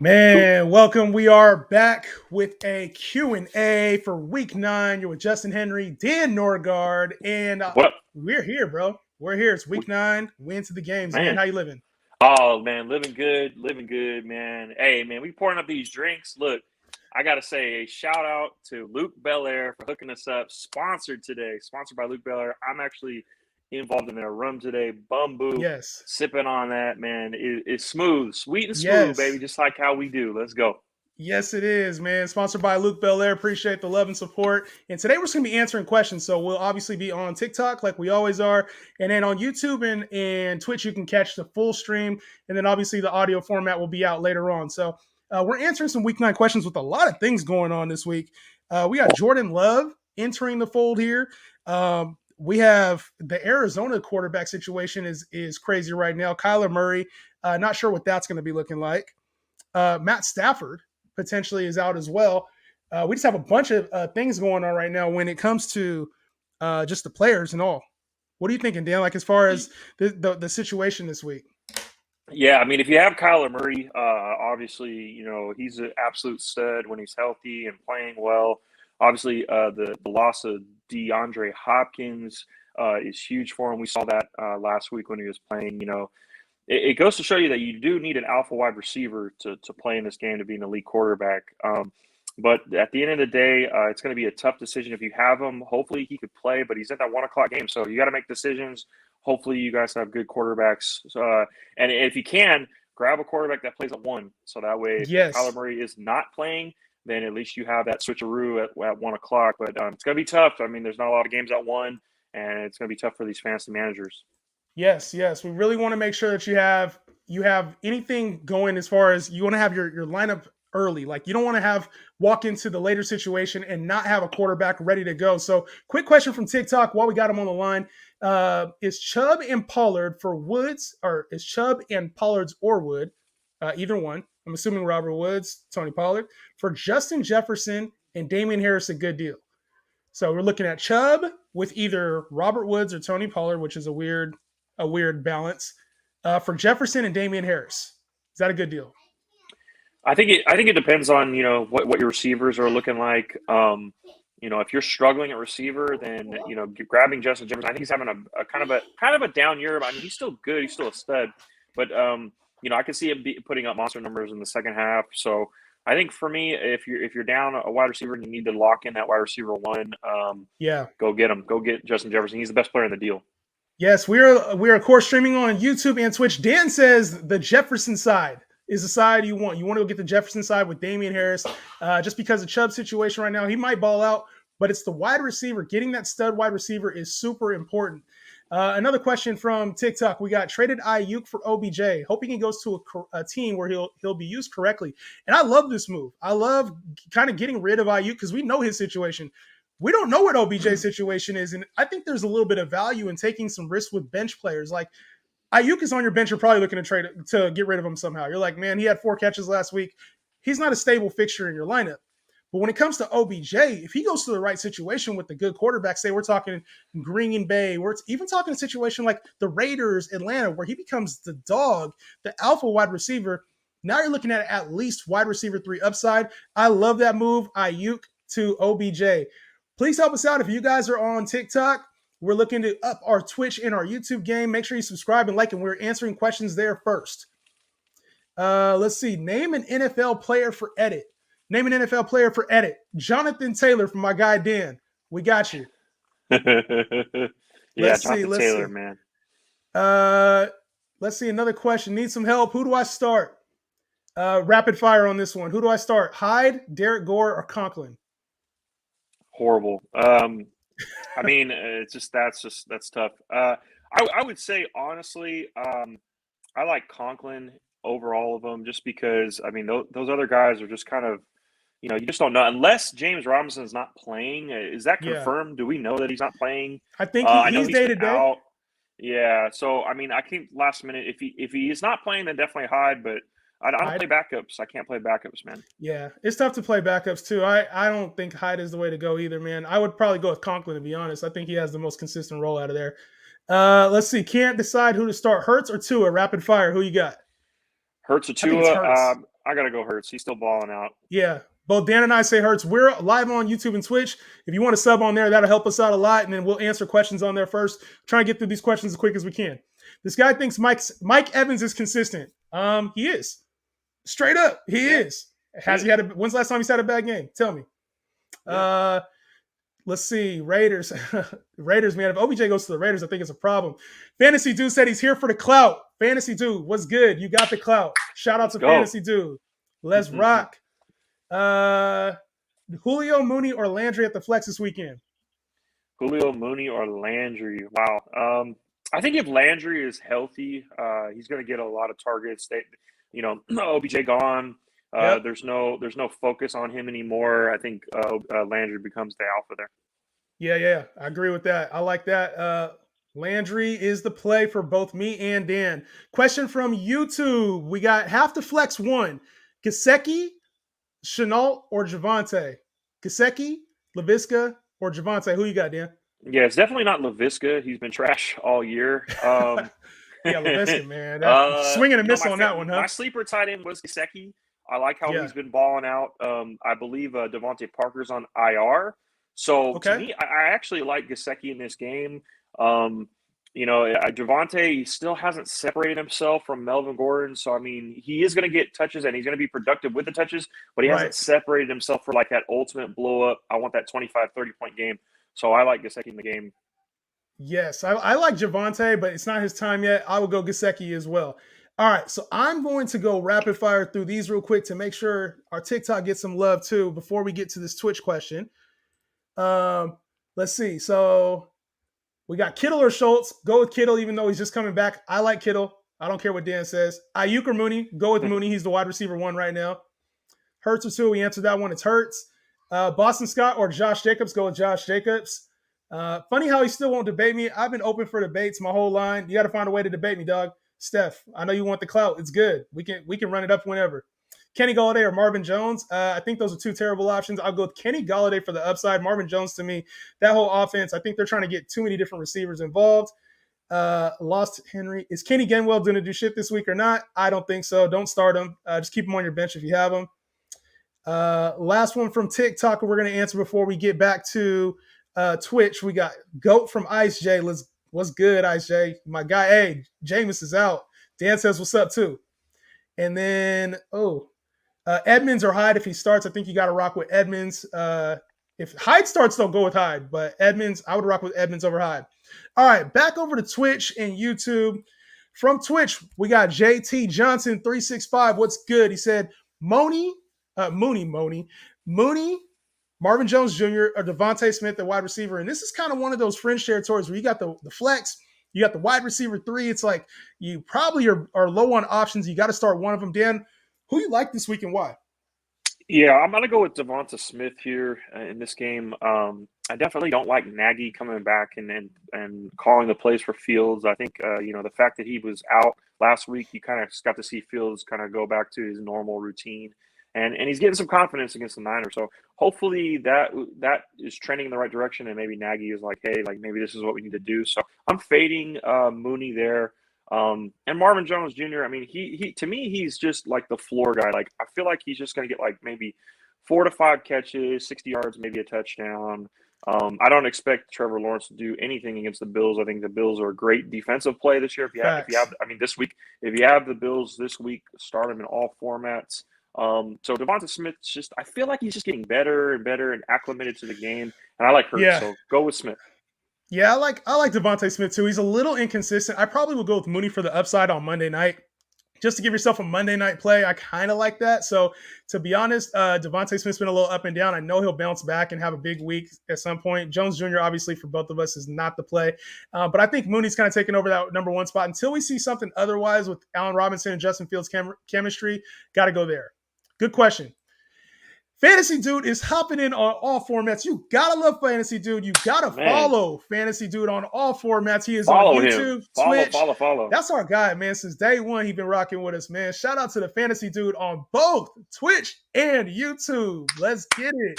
Man, welcome. We are back with a Q&A for week 9. You're with Justin Henry, Dan Norgard, and What up? we're here, bro. We're here. It's week 9. We into the games, man. Man. How you living? Oh man, living good, man. Hey man, we pouring up these drinks. Look, I gotta say a shout out to Luke Belair for hooking us up. Sponsored by Luke Belair. I'm actually involved in their rum today. Bumbu, Yes. sipping on that, man. It's smooth, sweet and smooth, baby, Yes. just like how we do. Let's go. Yes, it is, man. Sponsored by Luke Belair. Appreciate the love and support. And today we're just going to be answering questions. So we'll obviously be on TikTok like we always are. And then on YouTube and Twitch, you can catch the full stream. And then obviously the audio format will be out later on. So we're answering some week 9 questions with a lot of things going on this week. We got Jordan Love entering the fold here. We have the Arizona quarterback situation is crazy right now. Kyler Murray, not sure what that's going to be looking like. Matt Stafford potentially is out as well. We just have a bunch of things going on right now when it comes to just the players and all. What are you thinking, Dan? Like as far as the situation this week? Yeah, I mean, if you have Kyler Murray, obviously, he's an absolute stud when he's healthy and playing well. Obviously, the loss of DeAndre Hopkins is huge for him. We saw that last week when he was playing. It goes to show you that you do need an alpha wide receiver to play in this game to be an elite quarterback. But at the end of the day, it's going to be a tough decision if you have him. Hopefully, he could play, but he's at that 1 o'clock game, so you got to make decisions. Hopefully, you guys have good quarterbacks, and if you can, grab a quarterback that plays at 1, so that way, if Kyler Yes. Murray is not playing, then at least you have that switcheroo at 1 o'clock. But it's going to be tough. I mean, there's not a lot of games at 1, and it's going to be tough for these fantasy managers. Yes. We really want to make sure that you have anything going as far as you want to have your lineup early. Like you don't want to have walk into the later situation and not have a quarterback ready to go. So, quick question from TikTok while we got him on the line: is Chubb and Pollard for Woods, or is Chubb and Pollard's or Wood, either one? I'm assuming Robert Woods, Tony Pollard for Justin Jefferson and Damian Harris a good deal. So we're looking at Chubb with either Robert Woods or Tony Pollard, which is a weird balance for Jefferson and Damian Harris. Is that a good deal? I think it depends on what your receivers are looking like. If you're struggling at receiver, then grabbing Justin Jefferson. I think he's having a kind of a down year. I mean, he's still good. He's still a stud, but I can see him putting up monster numbers in the second half. So I think for me, if you're down a wide receiver and you need to lock in that wide receiver 1, Yeah. go get him. Go get Justin Jefferson. He's the best player in the deal. Yes, we're of course streaming on YouTube and Twitch. Dan says the Jefferson side is the side you want. You want to go get the Jefferson side with Damian Harris, just because of Chubb's situation right now. He might ball out, but it's the wide receiver. Getting that stud wide receiver is super important. Another question from TikTok: we got traded Ayuk for OBJ, hoping he goes to a team where he'll be used correctly. And I love this move. I love kind of getting rid of Ayuk because we know his situation. We don't know what OBJ's situation is, and I think there's a little bit of value in taking some risks with bench players. Like Ayuk is on your bench, you're probably looking to get rid of him somehow. You're like, man, he had 4 catches last week. He's not a stable fixture in your lineup. But when it comes to OBJ, if he goes to the right situation with the good quarterback, say we're talking Green Bay, we're even talking a situation like the Raiders, Atlanta, where he becomes the dog, the alpha wide receiver. Now you're looking at least wide receiver 3 upside. I love that move, Ayuk to OBJ. Please help us out if you guys are on TikTok. We're looking to up our Twitch and our YouTube game. Make sure you subscribe and like, and we're answering questions there first. Let's see. Name an NFL player for edit. Name an NFL player for edit. Jonathan Taylor from my guy Dan. We got you. Yeah, Let's see. Jonathan Let's see. Taylor, man. Uh, let's see. Another question. Need some help. Who do I start? Rapid fire on this one. Who do I start? Hyde, Derek Gore, or Conklin? Horrible. I mean, that's tough. I would say honestly, I like Conklin over all of them, just because I mean those other guys are just kind of you just don't know unless James Robinson is not playing. Is that Yeah. confirmed? Do we know that he's not playing? I think I know he's he's day been to day. out. Yeah, so I mean, I think last minute if he is not playing, then definitely hide. But I don't Hyde. play backups. I can't play backups, man. Yeah, it's tough to play backups too. I don't think Hyde is the way to go either, man. I would probably go with Conklin to be honest. I think he has the most consistent role out of there. Let's see. Can't decide who to start. Hurts or Tua? Rapid fire. Who you got? Hurts or I think it's Tua? Hurts. I gotta go Hurts. He's still balling out. Yeah. Both Dan and I say Hurts. We're live on YouTube and Twitch. If you want to sub on there, that'll help us out a lot. And then we'll answer questions on there first. Try and get through these questions as quick as we can. This guy thinks Mike Evans is consistent. He is. Straight up, he is. Has he had when's the last time he's had a bad game? Tell me. Yeah. Let's see. Raiders. Raiders, man. If OBJ goes to the Raiders, I think it's a problem. Fantasy Dude said he's here for the clout. Fantasy Dude, what's good? You got the clout. Shout out to Fantasy Dude. Let's rock. Julio, Mooney, or Landry at the flex this weekend? Julio, Mooney, or Landry. Wow. I think if Landry is healthy, he's going to get a lot of targets. OBJ gone. Yep. There's no focus on him anymore. I think Landry becomes the alpha there. Yeah. I agree with that. I like that. Landry is the play for both me and Dan. Question from YouTube. We got half the flex one. Gesicki, Shenault, or Devonta? Gesicki, Laviska, or Devonta? Who you got, Dan? Yeah, it's definitely not Laviska. He's been trash all year. Yeah, Laviska, man. Swinging a miss on that one, huh? My sleeper tight end was Gesicki. I like how he's been balling out. I believe Devontae Parker's on IR. So to me, I actually like Gesicki in this game. Devontae still hasn't separated himself from Melvin Gordon. So, I mean, he is going to get touches and he's going to be productive with the touches, but he hasn't separated himself for like that ultimate blow up. I want that 25, 30-point game. So I like Gesicki in the game. Yes, I like Devontae, but it's not his time yet. I will go Gesicki as well. All right, so I'm going to go rapid fire through these real quick to make sure our TikTok gets some love too before we get to this Twitch question. Let's see. So we got Kittle or Schultz. Go with Kittle, even though he's just coming back. I like Kittle. I don't care what Dan says. Ayuk or Mooney. Go with Mooney. He's the wide receiver one right now. Hurts or Tua. We answered that one. It's Hurts. Boston Scott or Josh Jacobs. Go with Josh Jacobs. Funny how he still won't debate me. I've been open for debates my whole line. You got to find a way to debate me, dog. Steph, I know you want the clout. It's good. We can run it up whenever. Kenny Golladay or Marvin Jones. I think those are two terrible options. I'll go with Kenny Golladay for the upside. Marvin Jones, to me, that whole offense, I think they're trying to get too many different receivers involved. Lost Henry. Is Kenny Gainwell going to do shit this week or not? I don't think so. Don't start him. Just keep him on your bench if you have him. Last one from TikTok we're going to answer before we get back to Twitch. We got Goat from Ice J. What's good, Ice J? My guy, hey, Jameis is out. Dan says what's up too. And then, Edmonds or Hyde if he starts. I think you got to rock with Edmonds. If Hyde starts, don't go with Hyde. But Edmonds, I would rock with Edmonds over Hyde. All right, back over to Twitch and YouTube. From Twitch, we got JT Johnson 365. What's good? He said, Mooney, Marvin Jones Jr. or Devonta Smith, the wide receiver. And this is kind of one of those fringe territories where you got the flex, you got the wide receiver 3. It's like you probably are low on options. You got to start one of them. Dan, who you like this week and why? Yeah, I'm going to go with Devonta Smith here in this game. I definitely don't like Nagy coming back and calling the plays for Fields. I think, the fact that he was out last week, you kind of got to see Fields kind of go back to his normal routine. And he's getting some confidence against the Niners. So hopefully that is trending in the right direction. And maybe Nagy is like, hey, like maybe this is what we need to do. So I'm fading Mooney there. And Marvin Jones Jr., I mean, he to me, he's just like the floor guy. Like I feel like he's just going to get like maybe 4 to 5 catches, 60 yards, maybe a touchdown. I don't expect Trevor Lawrence to do anything against the Bills. I think the Bills are a great defensive play this year. If you have the Bills this week, start them in all formats. So Devonta Smith, I feel like he's just getting better and better and acclimated to the game. And I like Hurts, so go with Smith. Yeah, I like Devonta Smith too. He's a little inconsistent. I probably will go with Mooney for the upside on Monday night. Just to give yourself a Monday night play, I kind of like that. So to be honest, Devonta Smith's been a little up and down. I know he'll bounce back and have a big week at some point. Jones Jr., obviously, for both of us is not the play. But I think Mooney's kind of taking over that number one spot. Until we see something otherwise with Allen Robinson and Justin Fields' chemistry, got to go there. Good question. Fantasy Dude is hopping in on all formats. You gotta love Fantasy Dude. You gotta follow Fantasy Dude on all formats. He is on YouTube, Twitch. Follow. That's our guy, man. Since day one, he's been rocking with us, man. Shout out to the Fantasy Dude on both Twitch and YouTube. Let's get it.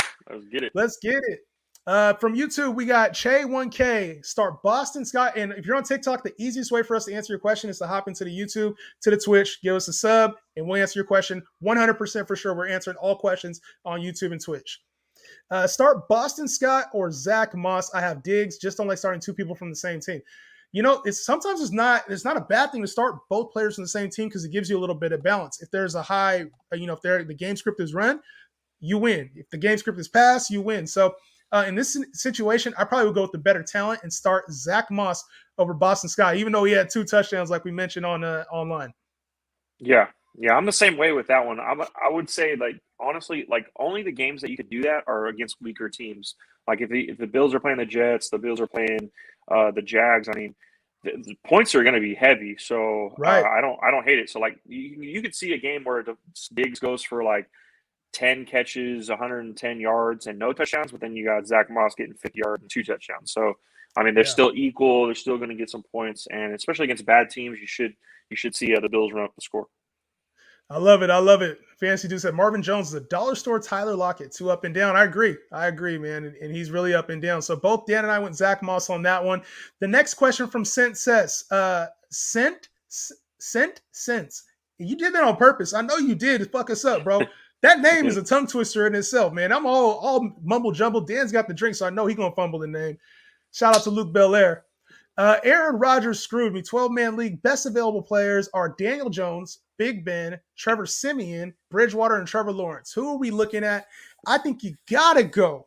From YouTube, we got Che1K. Start Boston Scott. And if you're on TikTok, the easiest way for us to answer your question is to hop into the YouTube, to the Twitch, give us a sub, and we'll answer your question 100% for sure. We're answering all questions on YouTube and Twitch. Start Boston Scott or Zach Moss. I have Diggs. Just don't like starting two people from the same team. You know, it's not a bad thing to start both players from the same team because it gives you a little bit of balance. If there's a high, if the game script is run, you win. If the game script is passed, you win. So in this situation, I probably would go with the better talent and start Zach Moss over Boston Scott, even though he had 2 touchdowns like we mentioned on online. Yeah, I'm the same way with that one. I would say, like, honestly, like, only the games that you could do that are against weaker teams. Like if the Bills are playing the Jets, the Bills are playing the Jags. I mean, the points are going to be heavy, so right. I don't hate it. So like you could see a game where the Diggs goes for like 10 catches, 110 yards, and no touchdowns, but then you got Zach Moss getting 50 yards and 2 touchdowns. So I mean, they're still equal. They're still going to get some points, and especially against bad teams, you should see the Bills run up the score. I love it. Fantasy Dude said Marvin Jones is a dollar store Tyler Lockett, 2 up and down. I agree, man. And he's really up and down. So both Dan and I went Zach Moss on that one. The next question from Sent says, Sent. You did that on purpose. I know you did to fuck us up, bro. That name is a tongue twister in itself, man. I'm all mumble jumble. Dan's got the drink, so I know he's going to fumble the name. Shout out to Luke Belair. Aaron Rodgers screwed me. 12-man league. Best available players are Daniel Jones, Big Ben, Trevor Siemian, Bridgewater, and Trevor Lawrence. Who are we looking at? I think you gotta go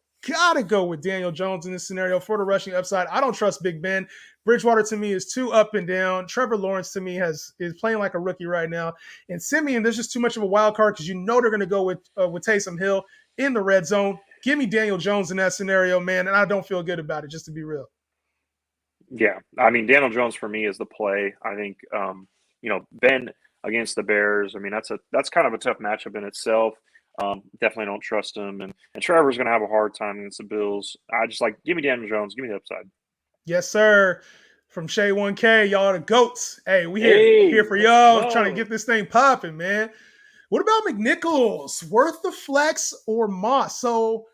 with Daniel Jones in this scenario for the rushing upside. I don't trust Big Ben. Bridgewater to me is too up and down. Trevor Lawrence to me is playing like a rookie right now. And Siemian, there's just too much of a wild card because they're going to go with Taysom Hill in the red zone. Give me Daniel Jones in that scenario, man, and I don't feel good about it, just to be real. Yeah, I mean, Daniel Jones for me is the play. I think, Ben against the Bears, I mean, that's kind of a tough matchup in itself. Definitely don't trust him. And Trevor's going to have a hard time against the Bills. I just give me Daniel Jones. Give me the upside. Yes, sir. From Shay1K, y'all are the GOATs. Hey, we here for y'all trying to get this thing popping, man. What about McNichols? Worth the flex or Moss? So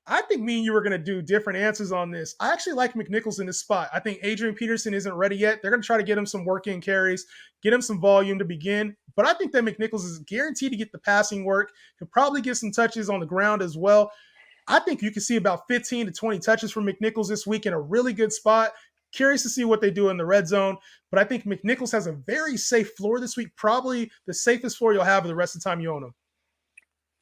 I think me and you were going to do different answers on this. I actually like McNichols in this spot. I think Adrian Peterson isn't ready yet. They're going to try to get him some work in carries, get him some volume to begin. But I think that McNichols is guaranteed to get the passing work. He'll probably get some touches on the ground as well. I think you can see about 15 to 20 touches from McNichols this week in a really good spot. Curious to see what they do in the red zone. But I think McNichols has a very safe floor this week, probably the safest floor you'll have for the rest of the time you own him.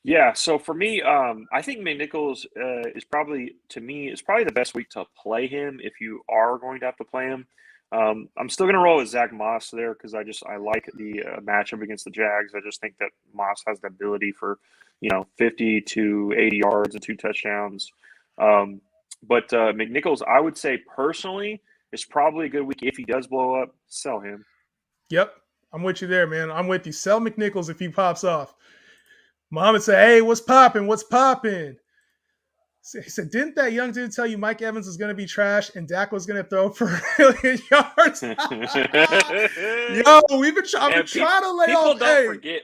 Yeah, so for me, I think McNichols is probably the best week to play him if you are going to have to play him. I'm still going to roll with Zach Moss there because I like the matchup against the Jags. I just think that Moss has the ability for 50 to 80 yards and 2 touchdowns. But McNichols, I would say personally, is probably a good week. If he does blow up, sell him. Yep, I'm with you there, man. I'm with you. Sell McNichols if he pops off. Muhammad said, hey, what's popping? What's popping? He said, didn't that young dude tell you Mike Evans was going to be trash and Dak was going to throw for 1 million yards? Yo, I've been trying to lay off.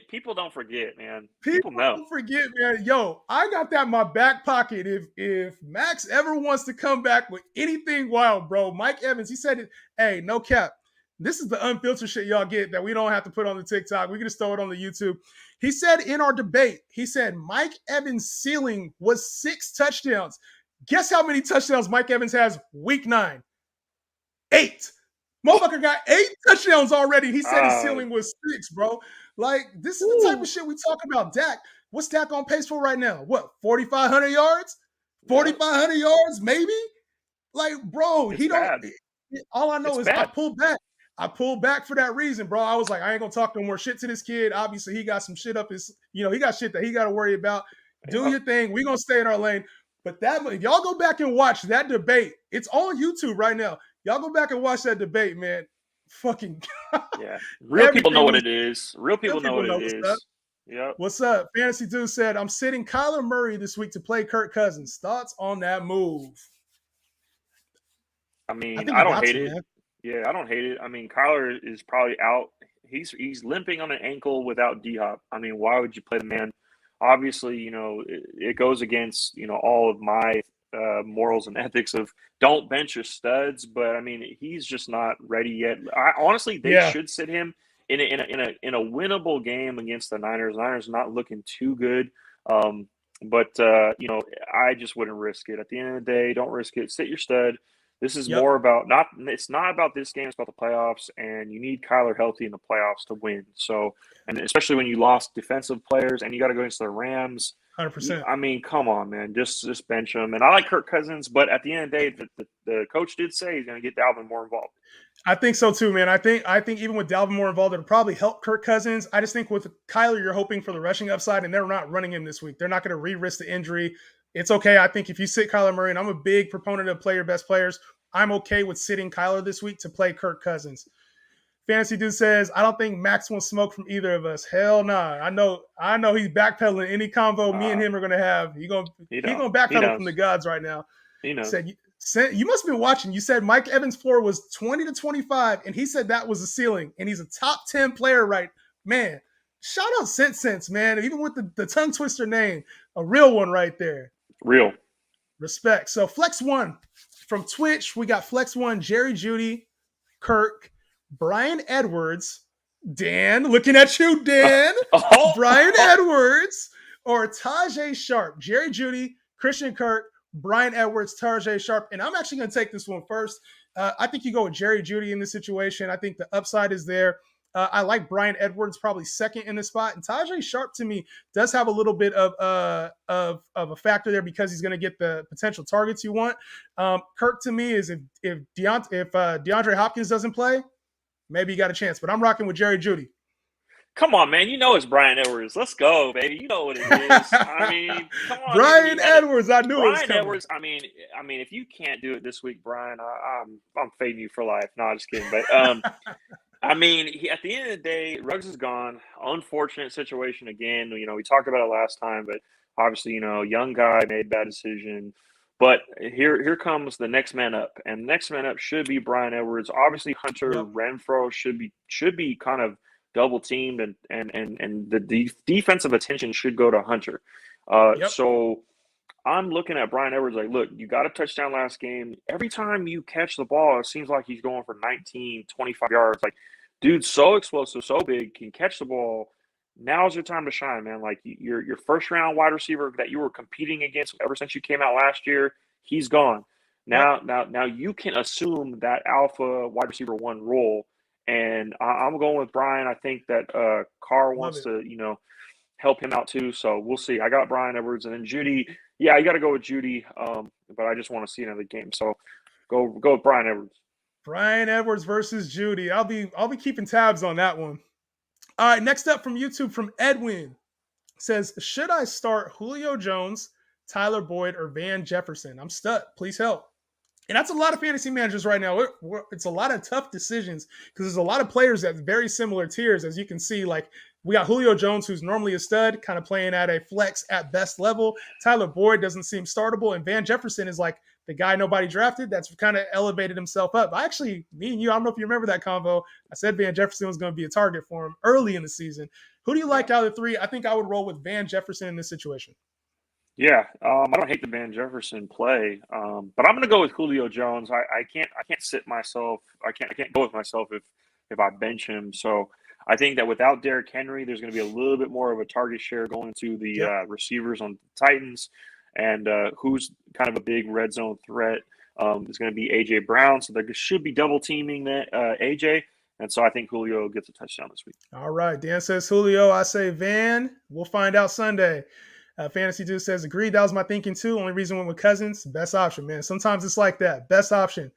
People don't forget, man. People don't forget, man. Yo, I got that in my back pocket. If Max ever wants to come back with anything wild, bro, Mike Evans, he said it. Hey, no cap. This is the unfiltered shit y'all get that we don't have to put on the TikTok. We can just throw it on the YouTube. He said in our debate, Mike Evans' ceiling was 6 touchdowns. Guess how many touchdowns Mike Evans has week 9? 8. Motherfucker got 8 touchdowns already. He said his ceiling was 6, bro. Like, this is the type of shit we talk about. Dak, what's Dak on pace for right now? What, 4,500 yards? 4,500 yards, maybe? Like, bro, all I know is I pulled back. I pulled back for that reason, bro. I was like, I ain't gonna talk no more shit to this kid. Obviously, he got some shit up his, he got shit that he got to worry about. Do your thing. We're gonna stay in our lane. But if y'all go back and watch that debate, it's on YouTube right now. Y'all go back and watch that debate, man. Fucking yeah. Real people know what it is. Real people know what it is. Yep. What's up? Fantasy Dude said, I'm sitting Kyler Murray this week to play Kirk Cousins. Thoughts on that move? I mean, I don't hate it. Man. Yeah, I don't hate it. I mean, Kyler is probably out. He's limping on an ankle without D-Hop. I mean, why would you play the man? Obviously, it goes against, all of my morals and ethics of don't bench your studs, but I mean he's just not ready yet. Honestly, they should sit him in a winnable game against the Niners. Niners not looking too good, but I just wouldn't risk it. At the end of the day, don't risk it. Sit your stud. This is more about it's not about this game, it's about the playoffs, and you need Kyler healthy in the playoffs to win. So, and especially when you lost defensive players and you got to go against the Rams. 100%. I mean, come on, man. Just bench him. And I like Kirk Cousins, but at the end of the day, the coach did say he's going to get Dalvin more involved. I think so too, man. I think even with Dalvin more involved, it'll probably help Kirk Cousins. I just think with Kyler, you're hoping for the rushing upside, and they're not running him this week. They're not going to re-risk the injury. It's okay. I think if you sit Kyler Murray, and I'm a big proponent of play your best players, I'm okay with sitting Kyler this week to play Kirk Cousins. Fantasy Dude says, I don't think Max wants smoke from either of us. Hell nah. I know he's backpedaling any convo me and him are gonna have. He's gonna backpedal from the gods right now. He knows. You must have been watching. You said Mike Evans' floor was 20 to 25, and he said that was the ceiling, and he's a top 10 player, right? Man, shout out Sense, man. Even with the tongue twister name, a real one right there. Real. Respect. So Flex One from Twitch, we got Flex One, Jerry Jeudy, Kirk, Brian Edwards, Dan, looking at you, Dan. Brian Edwards, or Tajay Sharp. Jerry Jeudy, Christian Kirk, Brian Edwards, Tajay Sharp. And I'm actually going to take this one first. I think you go with Jerry Jeudy in this situation. I think the upside is there. I like Brian Edwards probably second in the spot. And Tajay Sharp, to me, does have a little bit of a factor there because he's going to get the potential targets you want. Kirk, to me, is if DeAndre Hopkins doesn't play, maybe you got a chance. But I'm rocking with Jerry Jeudy. Come on, man. You know it's Brian Edwards. Let's go, baby. You know what it is. I mean, come on. Brian Edwards. I knew it was coming. Brian Edwards. I mean, if you can't do it this week, Brian, I'm fading you for life. No, I'm just kidding. But I mean, at the end of the day, Ruggs is gone. Unfortunate situation again. We talked about it last time, but obviously, young guy made a bad decision. But here comes the next man up, and the next man up should be Brian Edwards. Obviously, Hunter Renfrow should be kind of double teamed, and the defensive attention should go to Hunter. So I'm looking at Brian Edwards like, look, you got a touchdown last game. Every time you catch the ball, it seems like he's going for 19, 25 yards. Like, dude's so explosive, so big, can catch the ball. Now's your time to shine, man. Like, your first round wide receiver that you were competing against ever since you came out last year, he's gone. Now you can assume that alpha wide receiver one role. And I'm going with Brian. I think that Carr wants to, help him out too. So we'll see. I got Brian Edwards, and then Jeudy. Yeah, you got to go with Jeudy. But I just want to see another game. So go with Brian Edwards. Brian Edwards versus Jeudy. I'll be keeping tabs on that one. All right, next up from YouTube from Edwin says, should I start Julio Jones, Tyler Boyd, or Van Jefferson? I'm stuck. Please help. And that's a lot of fantasy managers right now. It's a lot of tough decisions because there's a lot of players at very similar tiers. As you can see, like we got Julio Jones, who's normally a stud, kind of playing at a flex at best level. Tyler Boyd doesn't seem startable. And Van Jefferson is like the guy nobody drafted that's kind of elevated himself up. Actually, me and you, I don't know if you remember that convo. I said Van Jefferson was going to be a target for him early in the season. Who do you like out of the three? I think I would roll with Van Jefferson in this situation. Yeah, I don't hate the Van Jefferson play, but I'm going to go with Julio Jones. I can't sit myself. I can't go with myself if I bench him. So I think that without Derrick Henry, there's going to be a little bit more of a target share going to the receivers on the Titans, and who's kind of a big red zone threat is going to be AJ Brown. So they should be double teaming that AJ. And so I think Julio gets a touchdown this week. All right, Dan says Julio. I say Van. We'll find out Sunday. Fantasy Dude says, agreed. That was my thinking too. Only reason I went with Cousins. Best option, man. Sometimes it's like that. Best option.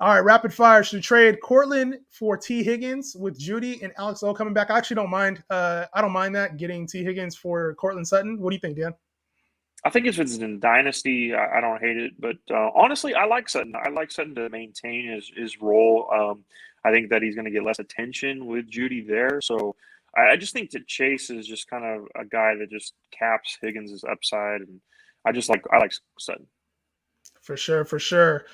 All right, rapid fire. Should trade Cortland for T. Higgins with Jeudy and Alex O coming back? I actually don't mind. I don't mind that, getting T. Higgins for Cortland Sutton. What do you think, Dan? I think if it's in Dynasty, I don't hate it. But honestly, I like Sutton. I like Sutton to maintain his role. I think that he's going to get less attention with Jeudy there. So I just think that Chase is just kind of a guy that just caps Higgins' upside, and I like Sutton. For sure.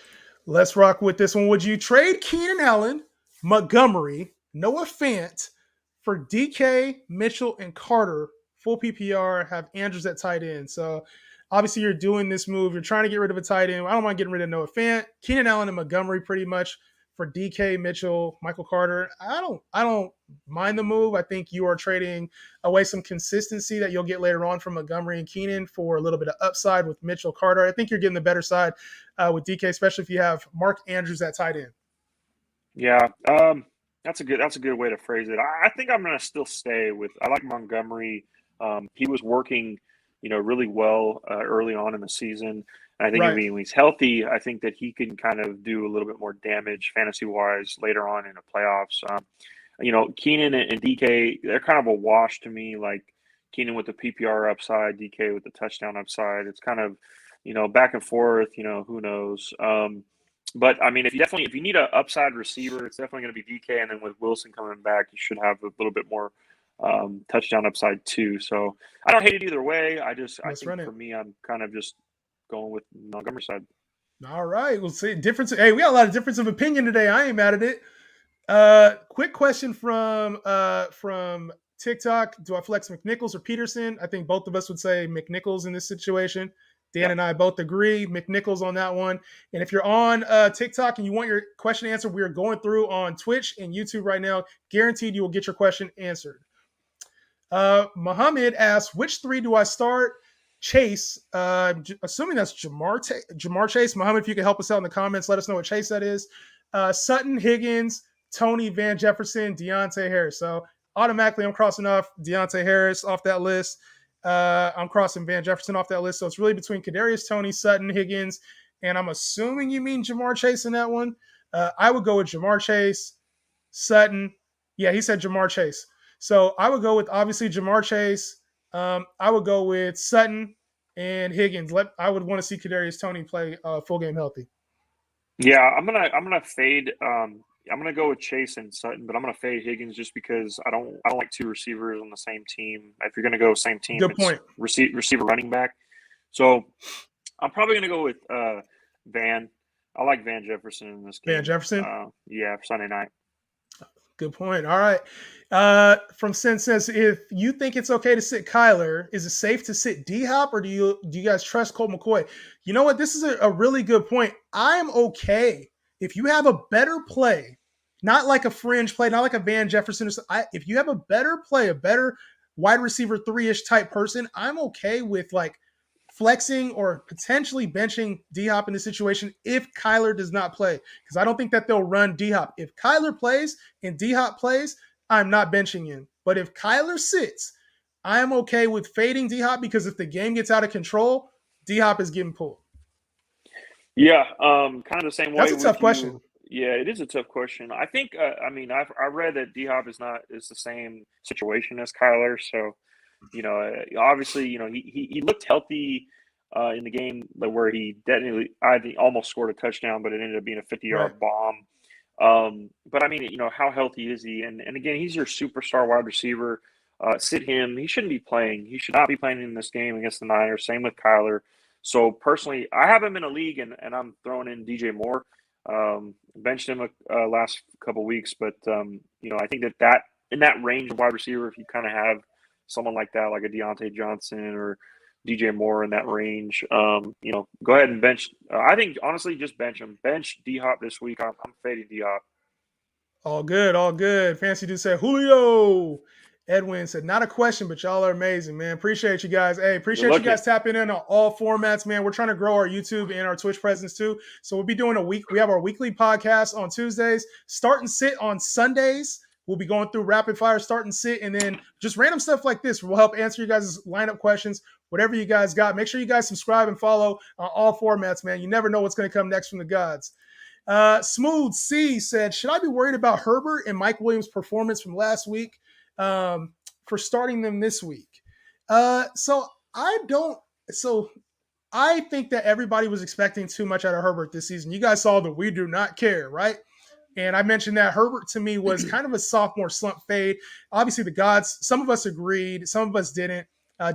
Let's rock with this one. Would you trade Keenan Allen, Montgomery, Noah Fant for DK, Mitchell, and Carter? Full PPR, have Andrews at tight end. So Obviously, you're doing this move. You're trying to get rid of a tight end. I don't mind getting rid of Noah Fant, Keenan Allen, and Montgomery pretty much for DK, Mitchell, Michael Carter. I don't mind the move. I think you are trading away some consistency that you'll get later on from Montgomery and Keenan for a little bit of upside with Mitchell Carter. I think you're getting the better side with DK, especially if you have Mark Andrews at tight end. Yeah, that's a good way to phrase it. I think I'm going to still stay with. I like Montgomery. He was working, really well early on in the season. And I think when he's healthy, I think that he can kind of do a little bit more damage fantasy-wise later on in the playoffs. Keenan and DK, they're kind of a wash to me. Like Keenan with the PPR upside, DK with the touchdown upside. It's kind of, back and forth. Who knows? But I mean, if you need an upside receiver, it's definitely going to be DK. And then with Wilson coming back, you should have a little bit more touchdown upside too. So I don't hate it either way. I think for me, I'm kind of just going with Montgomery side. All right, we'll see difference. Hey, we got a lot of difference of opinion today. I ain't mad at it. Quick question from TikTok: do I flex McNichols or Peterson? I think both of us would say McNichols in this situation. Dan and I both agree. McNichols on that one. And if you're on TikTok and you want your question answered, we are going through on Twitch and YouTube right now. Guaranteed you will get your question answered. Muhammad asks, which three do I start? Chase, assuming that's Jamar Chase. Muhammad, if you can help us out in the comments, let us know what Chase that is. Sutton, Higgins, Tony, Van Jefferson, Deontay Harris. So automatically I'm crossing off Deontay Harris off that list. I'm crossing Van Jefferson off that list. So it's really between Kadarius Toney, Sutton, Higgins, and I'm assuming you mean Jamar Chase in that one. I would go with Jamar Chase, Sutton. Yeah, he said Jamar Chase. So I would go with obviously Jamar Chase. I would go with Sutton and Higgins. I would want to see Kadarius Toney play full game healthy. Yeah, I'm gonna fade. I'm gonna go with Chase and Sutton, but I'm gonna fade Higgins just because I don't like two receivers on the same team. If you're gonna go same team, good point. Receiver running back. So I'm probably gonna go with Van. I like Van Jefferson in this game. Van Jefferson? Yeah, for Sunday night. Good point. All right. From Sen says, if you think it's okay to sit Kyler, is it safe to sit D-Hop, or do you guys trust Colt McCoy? You know what? This is a really good point. I'm okay if you have a better play, not like a fringe play, not like a Van Jefferson. If you have a better play, a better wide receiver 3-ish type person, I'm okay with like flexing or potentially benching D-Hop in this situation if Kyler does not play, because I don't think that they'll run D-Hop. If Kyler plays and D-Hop plays, I'm not benching him. But if Kyler sits, I'm okay with fading D-Hop, because if the game gets out of control, D-Hop is getting pulled. Yeah, kind of the same way. That's a tough question. Yeah, it is a tough question. I think, I read that D-Hop is the same situation as Kyler. So, obviously, he looked healthy in the game where he I think almost scored a touchdown, but it ended up being a 50-yard bomb. But I mean, how healthy is he? And again, he's your superstar wide receiver. Sit him. He shouldn't be playing. He should not be playing in this game against the Niners. Same with Kyler. So personally, I have him in a league, and I'm throwing in DJ Moore. Benched him last couple weeks, but I think that in that range of wide receiver, if you kind of have someone like that, like a Deontay Johnson or DJ Moore in that range, go ahead and bench. I think honestly, just bench him. Bench D-Hop this week. I'm fading D-Hop. All good, all good. Fancy dude said Julio. Edwin said, not a question, but y'all are amazing, man. Appreciate you guys. Hey, appreciate you guys tapping in on all formats, man. We're trying to grow our YouTube and our Twitch presence too. So we'll be doing we have our weekly podcast on Tuesdays, start and sit on Sundays. We'll be going through rapid fire, start and sit, and then just random stuff like this. We'll help answer you guys' lineup questions, whatever you guys got. Make sure you guys subscribe and follow on all formats, man. You never know what's going to come next from the gods. Smooth C said, should I be worried about Herbert and Mike Williams' performance from last week for starting them this week? So I think that everybody was expecting too much out of Herbert this season. You guys saw the we do not care, right? And I mentioned that Herbert to me was kind of a sophomore slump fade. Obviously the gods, some of us agreed, some of us didn't.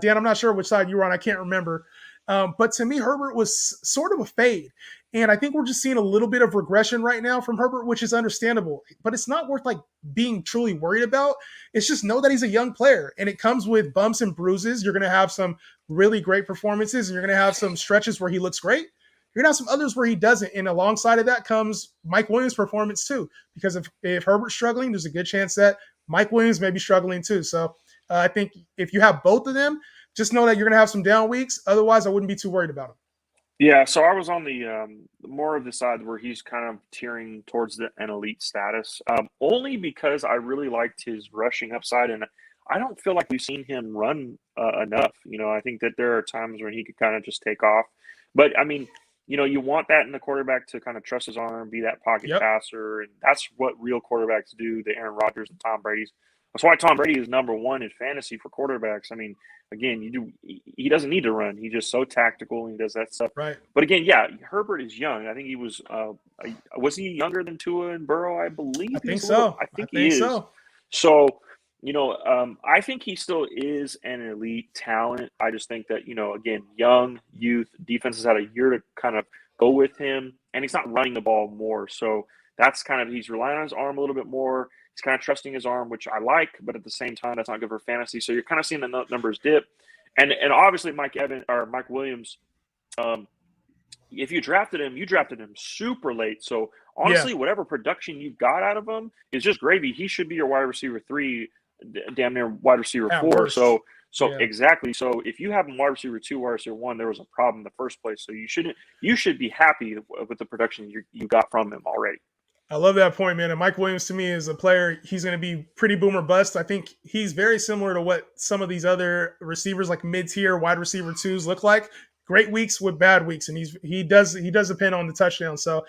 Dan, I'm not sure which side you were on. I can't remember. But to me, Herbert was sort of a fade. And I think we're just seeing a little bit of regression right now from Herbert, which is understandable. But it's not worth like being truly worried about. It's just know that he's a young player, and it comes with bumps and bruises. You're going to have some really great performances, and you're going to have some stretches where he looks great. You're going to have some others where he doesn't. And alongside of that comes Mike Williams' performance too. Because if Herbert's struggling, there's a good chance that Mike Williams may be struggling too. So I think if you have both of them, just know that you're going to have some down weeks. Otherwise, I wouldn't be too worried about him. Yeah, so I was on the more of the side where he's kind of tearing towards an elite status, only because I really liked his rushing upside, and I don't feel like we've seen him run enough. I think that there are times when he could kind of just take off, but I mean, you want that in the quarterback to kind of trust his arm, be that pocket passer, and that's what real quarterbacks do. The Aaron Rodgers and Tom Brady's. That's why Tom Brady is number one in fantasy for quarterbacks. I mean, again, he doesn't need to run. He's just so tactical and he does that stuff. Right. But again, yeah, Herbert is young. I think he was he younger than Tua and Burrow? I believe. I think so. I think he is. So, I think he still is an elite talent. I just think that, again, young, youth, defense has had a year to kind of go with him, and he's not running the ball more. So that's kind of, he's relying on his arm a little bit more. He's kind of trusting his arm, which I like, but at the same time, that's not good for fantasy. So you're kind of seeing the numbers dip. And obviously Mike Williams, if you drafted him super late. So honestly, whatever production you've got out of him is just gravy. He should be your wide receiver 3, damn near wide receiver 4. Worst. So exactly. So if you have him wide receiver 2, wide receiver 1, there was a problem in the first place. So you should be happy with the production you got from him already. I love that point, man. And Mike Williams, to me, is a player, he's going to be pretty boomer bust. I think he's very similar to what some of these other receivers, like mid-tier wide receiver 2s, look like. Great weeks with bad weeks, and he does depend on the touchdown. So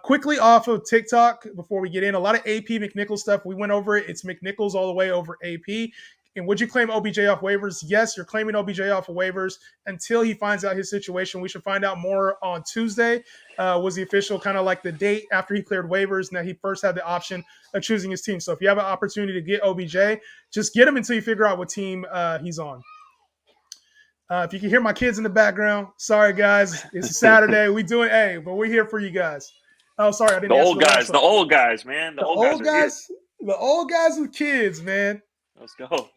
quickly off of TikTok, before we get in, a lot of AP McNichols stuff. We went over it. It's McNichols all the way over AP. And would you claim OBJ off waivers? Yes, you're claiming OBJ off of waivers until he finds out his situation. We should find out more on Tuesday. Was the official kind of like the date after he cleared waivers, and that he first had the option of choosing his team. So if you have an opportunity to get OBJ, just get him until you figure out what team he's on. If you can hear my kids in the background, sorry guys, it's a Saturday. But we're here for you guys. Oh, sorry, I didn't. The old guys, man. The old guys with kids, man. Let's go.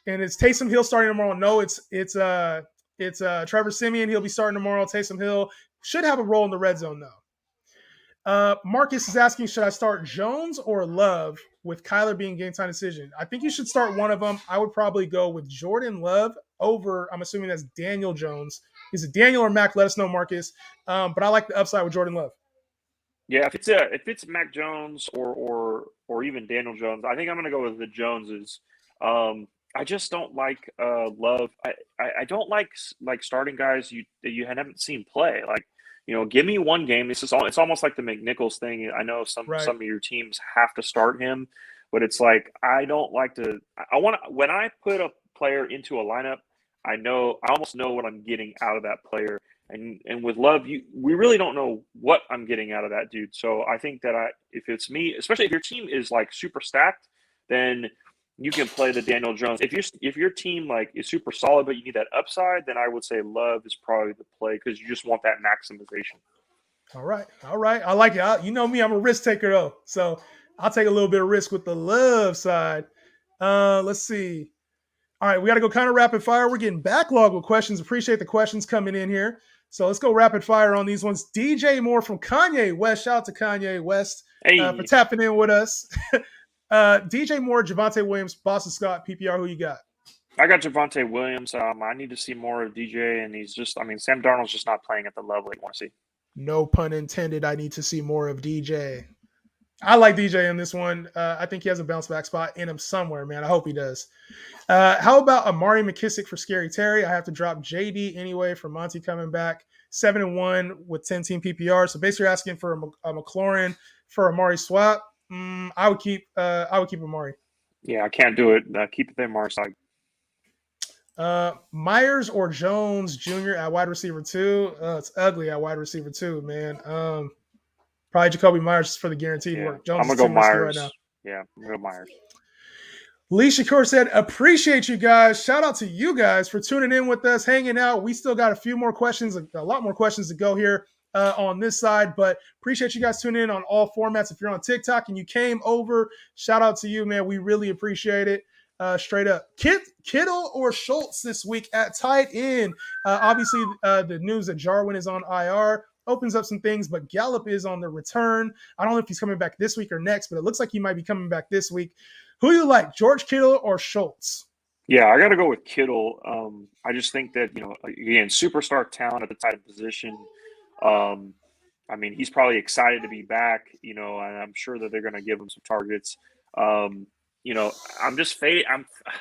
And it's Taysom Hill starting tomorrow. No, it's Trevor Siemian. He'll be starting tomorrow. Taysom Hill should have a role in the red zone though. Marcus is asking, should I start Jones or Love with Kyler being game time decision? I think you should start one of them. I would probably go with Jordan Love over, I'm assuming that's Daniel Jones. Is it Daniel or Mac? Let us know, Marcus. But I like the upside with Jordan Love. Yeah, if it's Mac Jones or even Daniel Jones, I think I'm going to go with the Joneses. I just don't like Love. I don't like starting guys that you haven't seen play. Like, give me one game. It's almost like the McNichols thing. I know some of your teams have to start him, but it's like I don't like to. When I put a player into a lineup, I almost know what I'm getting out of that player. And with Love, we really don't know what I'm getting out of that dude. So I think that if it's me, especially if your team is like super stacked, then you can play the Daniel Jones. If your team like is super solid, but you need that upside, then I would say Love is probably the play because you just want that maximization. All right. I like it. You know me, I'm a risk taker though, so I'll take a little bit of risk with the Love side. Let's see. All right, we got to go kind of rapid fire. We're getting backlog with questions. Appreciate the questions coming in here. So let's go rapid fire on these ones. DJ Moore from Kanye West. Shout out to Kanye West for tapping in with us. DJ Moore, Devonta Williams, Boston Scott, PPR. Who you got? I got Devonta Williams. I need to see more of DJ, and Sam Darnold's just not playing at the level you want to see. No pun intended. I need to see more of DJ. I like DJ in this one. I think he has a bounce back spot in him somewhere, man. I hope he does. How about Amari McKissick for Scary Terry? I have to drop JD anyway for Monty coming back. 7-1 with 10-team PPR. So basically asking for a McLaurin for Amari swap. I would keep Amari. Yeah, I can't do it. Keep it there, Amari side. Myers or Jones Jr. at wide receiver 2. It's ugly at wide receiver 2, man. Probably Jacoby Myers for the guaranteed work. Jones I'm going to go Myers. Right now. Yeah, I'm going to go Myers. Lee Shakur said, appreciate you guys. Shout out to you guys for tuning in with us, hanging out. We still got a few more questions, a lot more questions to go here on this side, but appreciate you guys tuning in on all formats. If you're on TikTok and you came over, shout out to you, man. We really appreciate it. Straight up. Kittle or Schultz this week at tight end. Obviously, the news that Jarwin is on IR opens up some things, but Gallup is on the return. I don't know if he's coming back this week or next, but it looks like he might be coming back this week. Who you like, George Kittle or Schultz? Yeah, I got to go with Kittle. I just think that, again, superstar talent at the tight end position. I mean, he's probably excited to be back, and I'm sure that they're going to give him some targets. I'm just fading.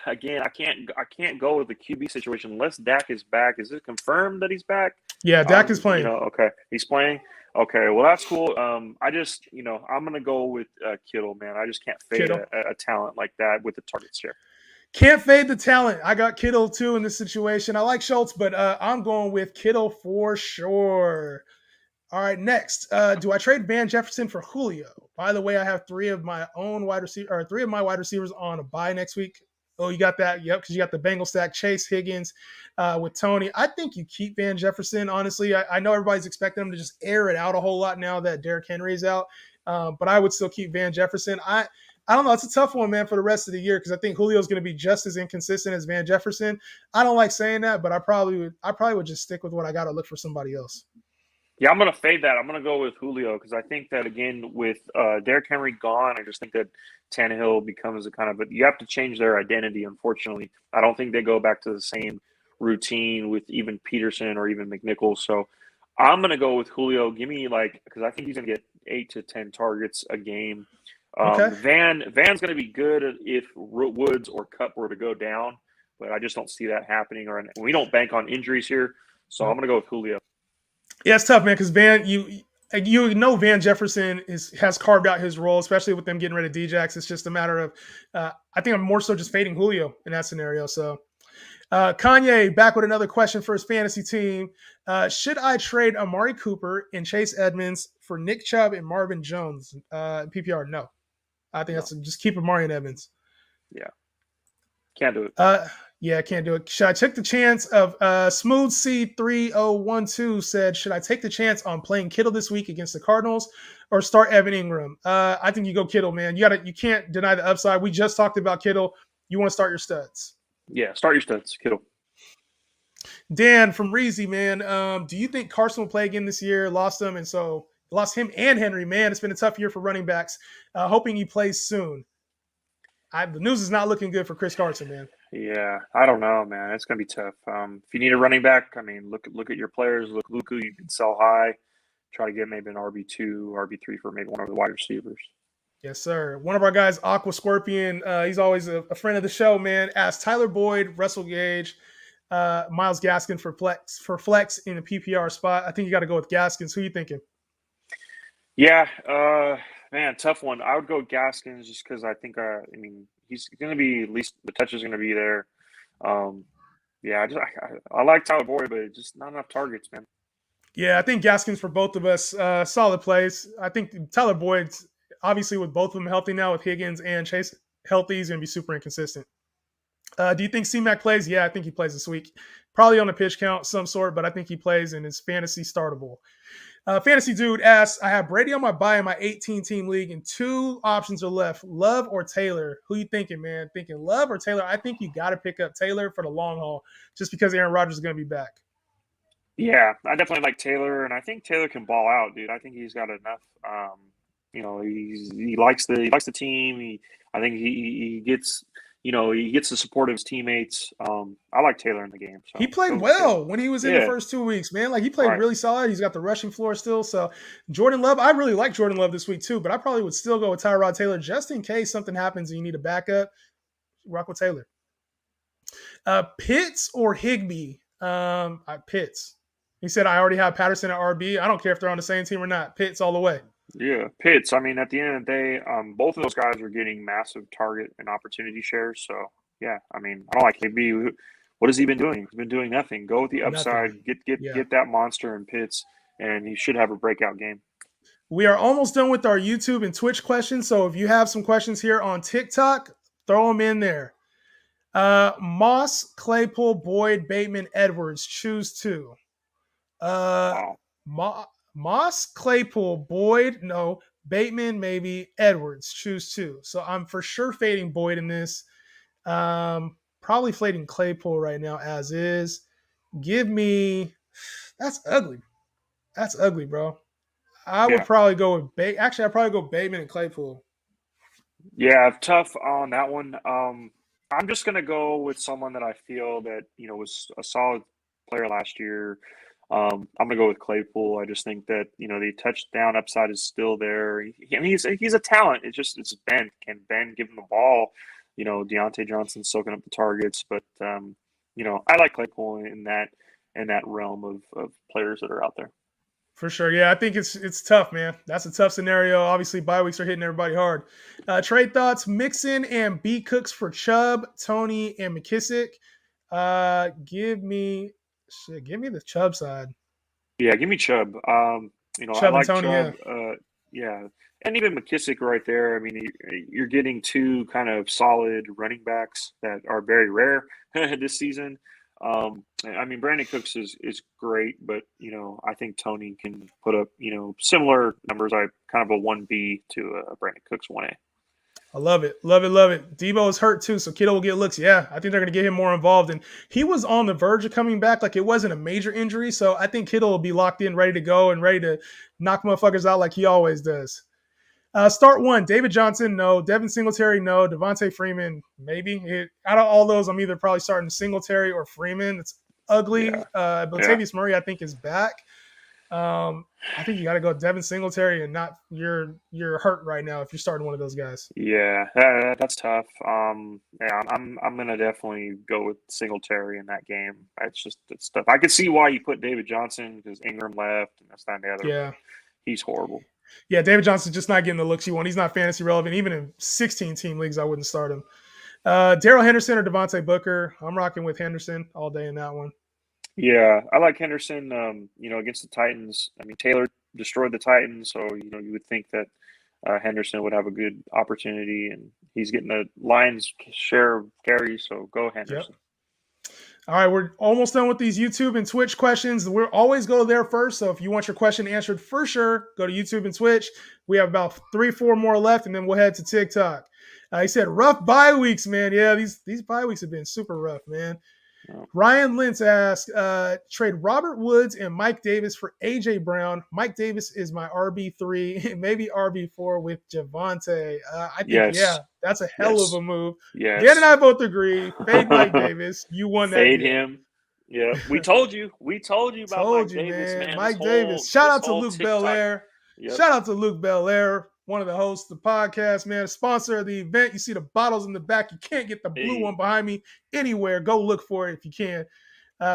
I can't go with the QB situation unless Dak is back. Is it confirmed that he's back? Yeah, Dak is playing. Okay, he's playing. Okay, well that's cool. I just, I'm gonna go with Kittle, man. I just can't fade a talent like that with the target share. Can't fade the talent. I got Kittle too in this situation. I like Schultz, but I'm going with Kittle for sure. All right, next. Do I trade Van Jefferson for Julio? By the way, I have three of my wide receivers on a bye next week. Oh, you got that? Yep, because you got the Bengal stack, Chase, Higgins, with Tony. I think you keep Van Jefferson, honestly. I know everybody's expecting him to just air it out a whole lot now that Derrick Henry's out, but I would still keep Van Jefferson. I don't know. It's a tough one, man, for the rest of the year because I think Julio's going to be just as inconsistent as Van Jefferson. I don't like saying that, but I probably would just stick with what I got to look for somebody else. Yeah, I'm going to fade that. I'm going to go with Julio because I think that, again, with Derrick Henry gone, I just think that Tannehill becomes a kind of – but you have to change their identity, unfortunately. I don't think they go back to the same routine with even Peterson or even McNichols. So I'm going to go with Julio. Give me, because I think he's going to get 8 to 10 targets a game. Okay. Van's going to be good if Woods or Kupp were to go down, but I just don't see that happening. We don't bank on injuries here, so I'm going to go with Julio. Yeah, it's tough, man, because Van Jefferson has carved out his role, especially with them getting rid of Djax. It's just a matter of I think I'm more so just fading Julio in that scenario. So Kanye back with another question for his fantasy team. Should I trade Amari Cooper and Chase Edmonds for Nick Chubb and Marvin Jones? PPR, no. I think that's just keep Amari and Edmonds. Yeah. Can't do it. Yeah, I can't do it. Should I take the chance of Smooth C3012 said, should I take the chance on playing Kittle this week against the Cardinals or start Evan Ingram? I think you go Kittle, man. You can't deny the upside. We just talked about Kittle. You want to start your studs. Yeah, start your studs, Kittle. Dan from Reezy, man. Do you think Carson will play again this year? Lost him, and so lost him and Henry. Man, it's been a tough year for running backs. Hoping he plays soon. The news is not looking good for Chris Carson, man. Yeah, I don't know, man. It's gonna be tough. If you need a running back, I mean, look at your players. Look who you can sell high. Try to get maybe an RB2, RB3 for maybe one of the wide receivers. Yes, sir. One of our guys, Aqua Scorpion, he's always a friend of the show, man. Asked Tyler Boyd, Russell Gage, Myles Gaskin for flex in a PPR spot. I think you got to go with Gaskins. Who are you thinking? Yeah, man, tough one. I would go Gaskins just because I think, he's going to be, at least the touch is going to be there. Yeah, I like Tyler Boyd, but just not enough targets, man. Yeah, I think Gaskins for both of us, solid plays. I think Tyler Boyd's obviously with both of them healthy now, with Higgins and Chase healthy, he's going to be super inconsistent. Do you think C-Mac plays? Yeah, I think he plays this week. Probably on a pitch count, some sort, but I think he plays and is fantasy startable. Fantasy Dude asks, I have Brady on my bye in my 18-team league, and two options are left, Love or Taylor. Who you thinking, man? Thinking Love or Taylor? I think you got to pick up Taylor for the long haul just because Aaron Rodgers is going to be back. Yeah, I definitely like Taylor, and I think Taylor can ball out, dude. I think he's got enough. He likes the team. I think he gets the support of his teammates. I like Taylor in the game. So he played well when he was in the first 2 weeks, man. Like he played really solid. He's got the rushing floor still. So Jordan Love, I really like Jordan Love this week too, but I probably would still go with Tyrod Taylor just in case something happens and you need a backup. Rock with Taylor. Pitts or Higbee? Pitts. He said, I already have Patterson at RB. I don't care if they're on the same team or not. Pitts all the way. Yeah, Pitts. I mean, at the end of the day, both of those guys are getting massive target and opportunity shares. So, yeah, I mean, I don't like Higbee. What has he been doing? He's been doing nothing. Go with the upside. Get that monster in Pitts, and he should have a breakout game. We are almost done with our YouTube and Twitch questions. So if you have some questions here on TikTok, Throw them in there. Moss, Claypool, Boyd, Bateman, Edwards. Choose two. Wow. Moss, Claypool, Boyd, no. Bateman, maybe. Edwards. Choose two. So I'm for sure fading Boyd in this. Probably fading Claypool right now as is. Give me. That's ugly. That's ugly, bro. I would Yeah. probably go with Actually, I'd probably go Bateman and Claypool. Yeah, tough on that one. I'm just gonna go with someone that I feel that was a solid player last year. I'm gonna go with Claypool. I just think that the touchdown upside is still there. He's a talent. It's Ben. Can Ben give him the ball? Deontay Johnson's soaking up the targets, but I like Claypool in that realm of players that are out there. For sure. Yeah, I think it's tough, man. That's a tough scenario. Obviously, bye weeks are hitting everybody hard. Trade thoughts: Mixon and B Cooks for Chubb, Tony, and McKissick. Give me the Chubb side. Yeah, give me Chubb. I Chubb and like Tony, yeah. Chubb. Yeah, and even McKissick right there. I mean, you're getting two kind of solid running backs that are very rare this season. I mean, Brandon Cooks is great, but I think Tony can put up similar numbers. I kind of a 1B to a Brandon Cooks 1A. I love it. Love it. Love it. Debo is hurt too, so Kittle will get looks. Yeah, I think they're going to get him more involved. And he was on the verge of coming back. Like, it wasn't a major injury. So I think Kittle will be locked in, ready to go, and ready to knock motherfuckers out like he always does. Start one: David Johnson, no. Devin Singletary, no. Devonta Freeman, maybe. Out of all those, I'm either probably starting Singletary or Freeman. It's ugly. Yeah. Latavius Murray, I think, is back. I think you got to go Devin Singletary, and not you're hurt right now if you're starting one of those guys. Yeah, that's tough. Yeah, I'm gonna definitely go with Singletary in that game. It's tough. I could see why you put David Johnson because Ingram left and that's not the other. Yeah, he's horrible. Yeah, David Johnson's just not getting the looks you want. He's not fantasy relevant. Even in 16-team leagues, I wouldn't start him. Daryl Henderson or Devontae Booker? I'm rocking with Henderson all day in that one. Yeah, I like Henderson. Against the Titans. I mean, Taylor destroyed the Titans, so you would think that Henderson would have a good opportunity, and he's getting the Lions' share of carries. So go Henderson. Yep. All right, we're almost done with these YouTube and Twitch questions. We'll always go there first. So if you want your question answered for sure, go to YouTube and Twitch. We have about 3-4 more left, and then we'll head to TikTok. He said, rough bye weeks, man. Yeah, these bye weeks have been super rough, man. Oh. Ryan Lentz asked, trade Robert Woods and Mike Davis for A.J. Brown. Mike Davis is my RB3, maybe RB4 with Devante. I think, that's a hell of a move. Yes. Dan and I both agree. Fade Mike Davis. You won that. Fade him. Yeah, we told you. We told you about Mike Davis, man. Mike Davis. Shout out to Luke Belair. Yep. Shout out to Luke Belair, one of the hosts of the podcast, man. Sponsor of the event. You see the bottles in the back. You can't get the blue one behind me anywhere. Go look for it if you can.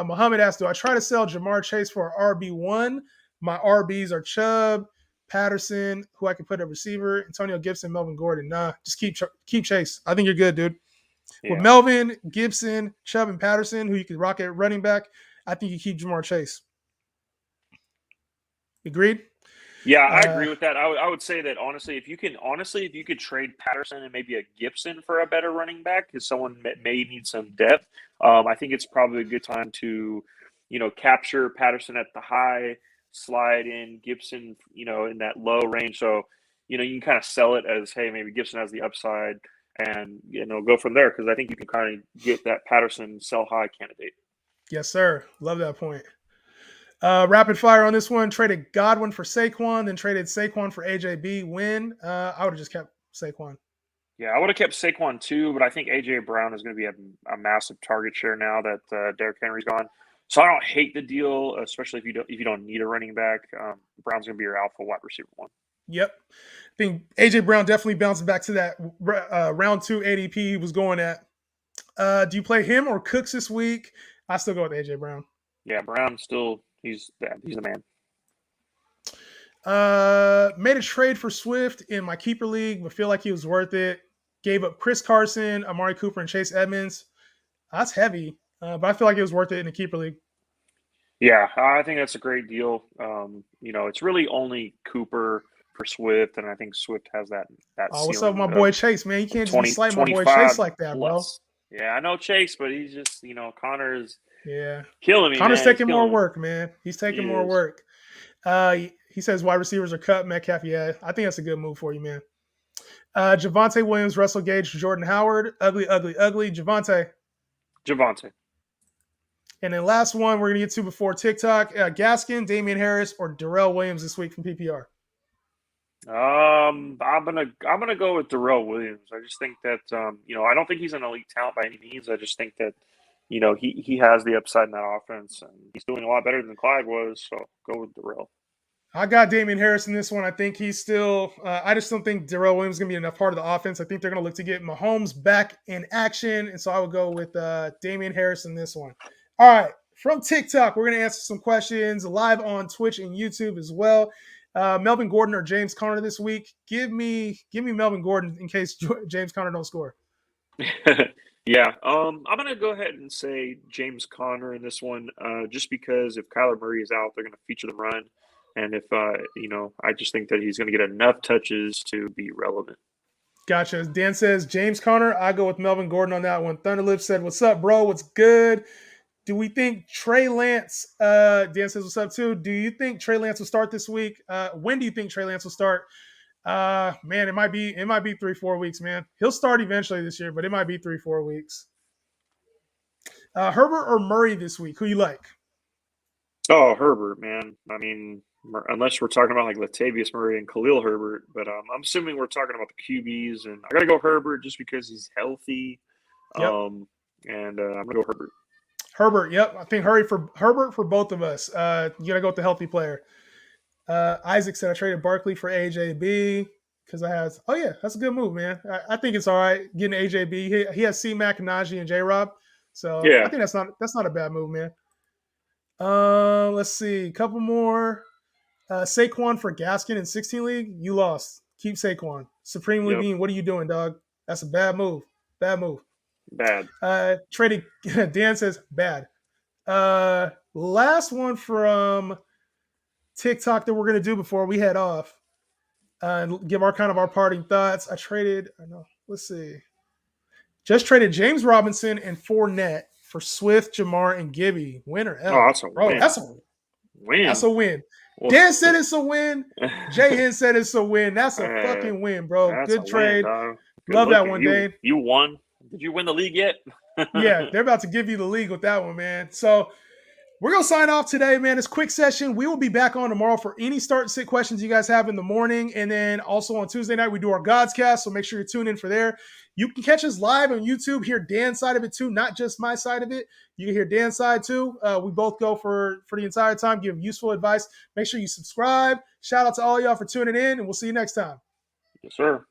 Muhammad asked, do I try to sell Jamar Chase for an RB1? My RBs are Chubb, Patterson, who I can put at receiver, Antonio Gibson, Melvin Gordon. Nah, just keep Chase. I think you're good, dude. Yeah. With Melvin, Gibson, Chubb, and Patterson, who you can rock at running back, I think you keep Jamar Chase. Agreed? Yeah, I agree with that. I would say that honestly, if you could trade Patterson and maybe a Gibson for a better running back, because someone may need some depth, I think it's probably a good time to, capture Patterson at the high, slide in Gibson, in that low range. So, you can kind of sell it as, hey, maybe Gibson has the upside, and go from there, because I think you can kind of get that Patterson sell high candidate. Yes, sir. Love that point. Rapid fire on this one. Traded Godwin for Saquon, then traded Saquon for AJB. Win. I would have just kept Saquon. Yeah, I would have kept Saquon too, but I think AJ Brown is going to be a massive target share now that Derrick Henry's gone. So I don't hate the deal, especially if you don't need a running back. Brown's going to be your alpha wide receiver one. Yep. I think AJ Brown definitely bounced back to that round 2 ADP he was going at. Do you play him or Cooks this week? I still go with AJ Brown. Yeah, Brown still. He's the man. Made a trade for Swift in my keeper league, but feel like he was worth it. Gave up Chris Carson, Amari Cooper, and Chase Edmonds. That's heavy, but I feel like it was worth it in the keeper league. Yeah, I think that's a great deal. It's really only Cooper for Swift, and I think Swift has that Oh, what's up, ceiling my boy Chase, man? You can't just be 20, slighting my boy 25 Chase like that, bro. plus. Yeah, I know Chase, but he's just Connor is Yeah. killing me, Connor's man. He's taking more killing me. work, man. He's taking He more is. work. He says wide receivers are cut. Metcalf, yeah. I think that's a good move for you, man. Javonte Williams, Russell Gage, Jordan Howard. Ugly, ugly, ugly. Javonte. And then last one we're going to get to before TikTok. Gaskin, Damian Harris, or Darrell Williams this week from PPR. I'm gonna go with Daryl Williams. I just think that I don't think he's an elite talent by any means. I just think that he has the upside in that offense, and he's doing a lot better than Clyde was. So go with Daryl. I got Damian Harris in this one. I think he's still. I just don't think Darrell Williams is going to be enough part of the offense. I think they're going to look to get Mahomes back in action, and so I would go with Damian Harris in this one. All right, from TikTok, we're going to answer some questions live on Twitch and YouTube as well. Melvin Gordon or James Conner this week? Give me Melvin Gordon in case James Conner don't score. Yeah, I'm gonna go ahead and say James Conner in this one, just because if Kyler Murray is out, they're gonna feature the run, and if I just think that he's gonna get enough touches to be relevant. Gotcha. Dan says James Conner. I go with Melvin Gordon on that one. Thunderlip said, "What's up, bro? What's good?" Do we think Trey Lance? Dan says, "What's up, too?" Do you think Trey Lance will start this week? When do you think Trey Lance will start? Man, it might be 3-4 weeks, man. He'll start eventually this year, but it might be 3-4 weeks. Herbert or Murray this week? Who you like? Oh, Herbert, man. I mean, unless we're talking about like Latavius Murray and Khalil Herbert, but I'm assuming we're talking about the QBs, and I gotta go Herbert just because he's healthy. Yep. And I'm gonna go Herbert. Herbert, yep. I think Herbert for both of us. You gotta go with the healthy player. Isaac said I traded Barkley for AJB because I have. Oh yeah, that's a good move, man. I think it's all right getting AJB. He has C-Mac, Najee, and J-Rob, so Yeah. I think that's not a bad move, man. Let's see, a couple more. Saquon for Gaskin in 16 league. You lost. Keep Saquon. Supreme Yep. Levine. What are you doing, dog? That's a bad move. Bad move. Bad. Trading. Dan says bad. Last one from TikTok that we're gonna do before we head off and give our parting thoughts. Let's see. Just traded James Robinson and Fournette for Swift, Jamar, and Gibby. Winner. Oh, that's a win. That's a win. That's a win. Well, Dan said it's a win. Jay Hen said it's a win. That's a fucking win, bro. Good trade. Love that one, Dane. You won. Did you win the league yet? Yeah, they're about to give you the league with that one, man. So we're going to sign off today, man. It's a quick session. We will be back on tomorrow for any start and sit questions you guys have in the morning. And then also on Tuesday night, we do our God's Cast. So make sure you tune in for there. You can catch us live on YouTube, hear Dan's side of it too, not just my side of it. You can hear Dan's side too. We both go for the entire time, give useful advice. Make sure you subscribe. Shout out to all y'all for tuning in, and we'll see you next time. Yes, sir.